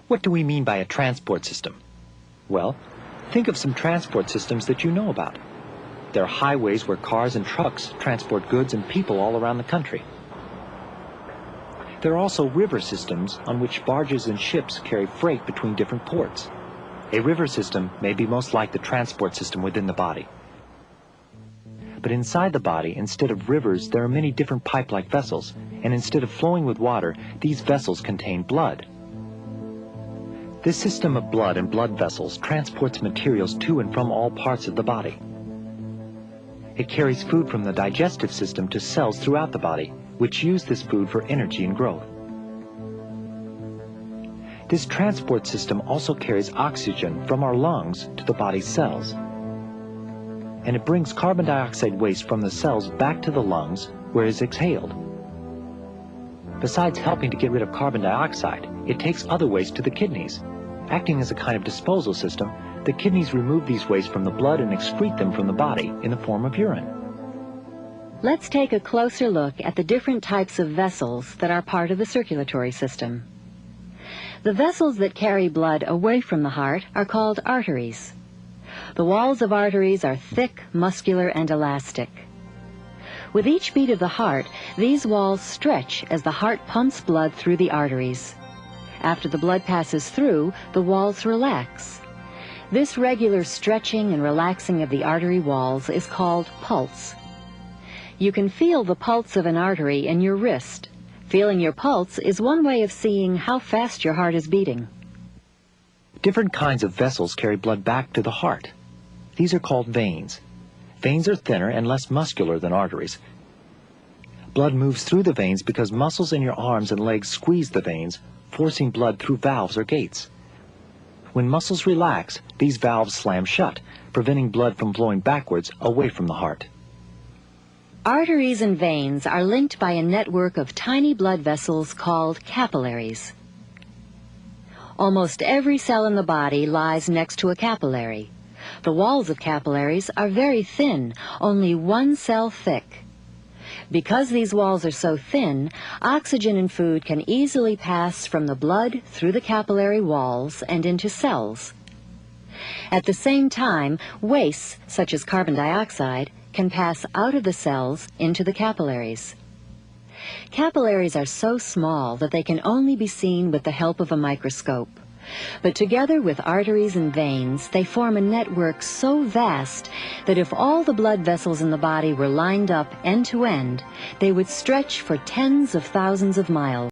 What do we mean by a transport system? Well, think of some transport systems that you know about. There are highways where cars and trucks transport goods and people all around the country. There are also river systems on which barges and ships carry freight between different ports. A river system may be most like the transport system within the body. But inside the body, instead of rivers, there are many different pipe-like vessels, and instead of flowing with water, these vessels contain blood. This system of blood and blood vessels transports materials to and from all parts of the body. It carries food from the digestive system to cells throughout the body, which use this food for energy and growth. This transport system also carries oxygen from our lungs to the body's cells. And it brings carbon dioxide waste from the cells back to the lungs, where it is exhaled. Besides helping to get rid of carbon dioxide, it takes other waste to the kidneys. Acting as a kind of disposal system, the kidneys remove these wastes from the blood and excrete them from the body in the form of urine. Let's take a closer look at the different types of vessels that are part of the circulatory system. The vessels that carry blood away from the heart are called arteries. The walls of arteries are thick, muscular, and elastic. With each beat of the heart, these walls stretch as the heart pumps blood through the arteries. After the blood passes through, the walls relax. This regular stretching and relaxing of the artery walls is called pulse. You can feel the pulse of an artery in your wrist. Feeling your pulse is one way of seeing how fast your heart is beating. Different kinds of vessels carry blood back to the heart. These are called veins. Veins are thinner and less muscular than arteries. Blood moves through the veins because muscles in your arms and legs squeeze the veins, forcing blood through valves or gates. When muscles relax, these valves slam shut, preventing blood from flowing backwards away from the heart. Arteries and veins are linked by a network of tiny blood vessels called capillaries. Almost every cell in the body lies next to a capillary. The walls of capillaries are very thin, only one cell thick. Because these walls are so thin, oxygen and food can easily pass from the blood through the capillary walls and into cells. At the same time, wastes, such as carbon dioxide, can pass out of the cells into the capillaries. Capillaries are so small that they can only be seen with the help of a microscope. But together with arteries and veins, they form a network so vast that if all the blood vessels in the body were lined up end to end, they would stretch for tens of thousands of miles.